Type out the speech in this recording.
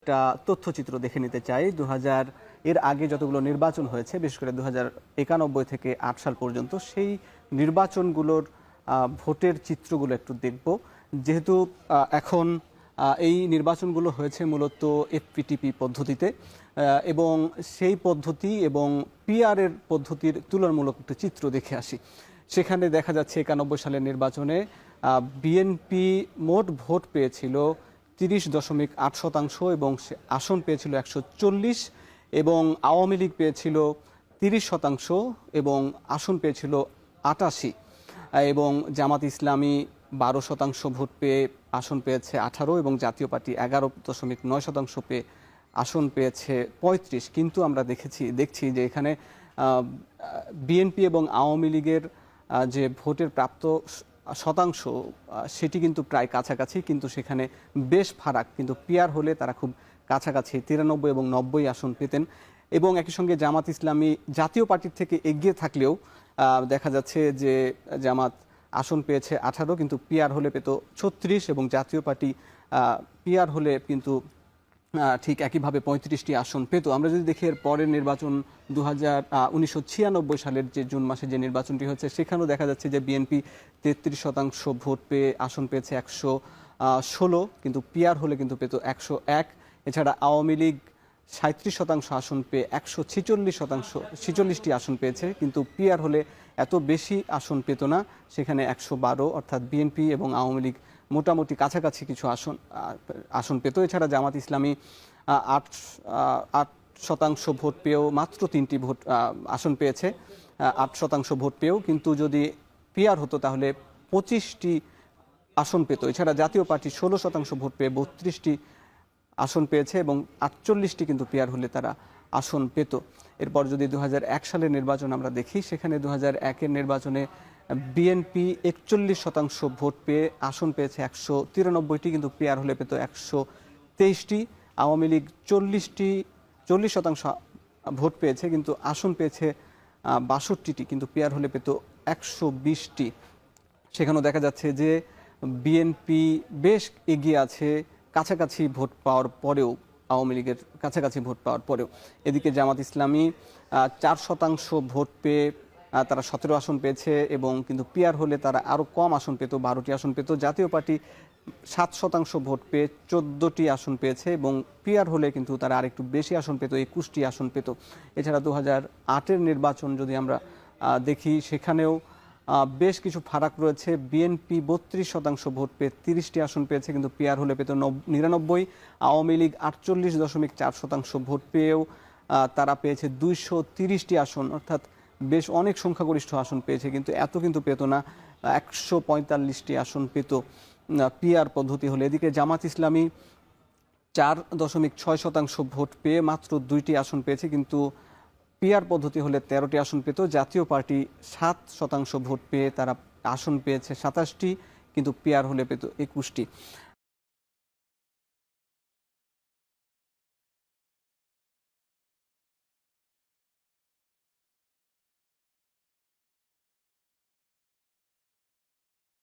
একটা তথ্যচিত্র দেখে নিতে চাই। এর আগে যতগুলো নির্বাচন হয়েছে, বিশেষ করে ২০৯১ থেকে ৮ সাল পর্যন্ত, সেই নির্বাচনগুলোর ভোটের চিত্রগুলো একটু দেখব। যেহেতু এখন এই নির্বাচনগুলো হয়েছে মূলত এফপিটিপি পদ্ধতিতে, এবং সেই পদ্ধতি এবং পিআরের পদ্ধতির তুলনামূলক একটু চিত্র দেখে আসি। সেখানে দেখা যাচ্ছে ৯১ সালের নির্বাচনে বিএনপি মোট ভোট পেয়েছিল ৩০.৮% এবং আসন পেয়েছিল ১৪০, এবং আওয়ামী লীগ পেয়েছিল ৩০% এবং আসন পেয়েছিল ৮৮, এবং জামাত ইসলামী ১২% ভোট পেয়ে আসন পেয়েছে ১৮, এবং জাতীয় পার্টি ১১.৯% পেয়ে আসন পেয়েছে ৩৫। কিন্তু আমরা দেখছি যে এখানে বিএনপি এবং আওয়ামী লীগের যে ভোটের প্রাপ্ত শতাংশ, সেটি কিন্তু প্রায় কাছাকাছি, কিন্তু সেখানে বেশ ফারাক। কিন্তু পিআর হলে তারা খুব কাছাকাছি ৯৩ এবং ৯০ আসন পেতেন, এবং একই সঙ্গে জামাত ইসলামী জাতীয় পার্টির থেকে এগিয়ে থাকলেও দেখা যাচ্ছে যে জামাত আসন পেয়েছে ১৮, কিন্তু পিআর হলে পেত ৩৬, এবং জাতীয় পার্টি পিআর হলে কিন্তু ঠিক একইভাবে ৩৫টি আসন পেত। আমরা যদি দেখি এর পরের নির্বাচন ১৯৯৬ সালের যে জুন মাসে যে নির্বাচনটি হচ্ছে, সেখানেও দেখা যাচ্ছে যে বিএনপি ৩৩% ভোট পেয়ে আসন পেয়েছে ১১৬, কিন্তু পিআর হলে কিন্তু পেত ১০১। এছাড়া আওয়ামী লীগ ৩৭% আসন পেয়ে ১৪৬টি আসন পেয়েছে, কিন্তু পিআর হলে এত বেশি আসন পেত না, সেখানে ১১২। অর্থাৎ বিএনপি এবং আওয়ামী লীগ মোটামুটি কাছাকাছি কিছু আসন পেত। এছাড়া জামাত ইসলামী ৮% ভোট পেয়েও মাত্র ৩টি আসন পেয়েছে, ৮% ভোট পেয়েও। কিন্তু যদি পিআর হতো তাহলে ২৫টি আসন পেত। এছাড়া জাতীয় পার্টি ১৬% ভোট পেয়ে ৩২টি আসন পেয়েছে, এবং ৪৮টি কিন্তু পিআর হলে তারা আসন পেত। এরপর যদি ২০০১ সালের নির্বাচন আমরা দেখি, সেখানে ২০০১-এর নির্বাচনে বিএনপি ৪১% ভোট পেয়ে আসন পেয়েছে ১৯৩টি, কিন্তু পিআর হলে পেত ১২৩টি। আওয়ামী লীগ ৪০% ভোট পেয়েছে, কিন্তু আসন পেয়েছে ৬২টি, কিন্তু পিআর হলে পেত ১২০টি। সেখানেও দেখা যাচ্ছে যে বিএনপি বেশ এগিয়ে আছে কাছাকাছি ভোট পাওয়ার পরেও, আওয়ামী লীগের কাছাকাছি ভোট পাওয়ার পরেও। এদিকে জামাত ইসলামী ৪% ভোট পেয়ে তারা ১৭ আসন পেয়েছে, এবং কিন্তু পিআর হলে তারা আরও কম আসন পেত, ১২টি আসন পেত। জাতীয় পার্টি ৭% ভোট পেয়ে ১৪টি আসন পেয়েছে, এবং পিআর হলে কিন্তু তারা আরেকটু বেশি আসন পেত, ২১টি আসন পেত। এছাড়া ২০০৮-এর নির্বাচন যদি আমরা দেখি, সেখানেও বেশ কিছু ফারাক রয়েছে। বিএনপি ৩২% ভোট পেয়ে ৩০টি আসন পেয়েছে, কিন্তু পিআর হলে পেত ৯৯। আওয়ামী লীগ ৪৮.৪% ভোট পেয়েও তারা পেয়েছে ২৩০টি আসন, অর্থাৎ বেশ অনেক সংখ্যাগরিষ্ঠ আসন পেয়েছে, কিন্তু এত কিন্তু পেত না, ১৪৫টি আসন পেত পিআর পদ্ধতি হলে। এদিকে জামাত ইসলামী ৪.৬% ভোট পেয়ে মাত্র ২টি আসন পেয়েছে, কিন্তু পিআর পদ্ধতি হলে ১৩টি আসন পেত। জাতীয় পার্টি ৭% ভোট পেয়ে তারা আসন পেয়েছে ২৭টি, কিন্তু পিআর হলে পেত ২১টি।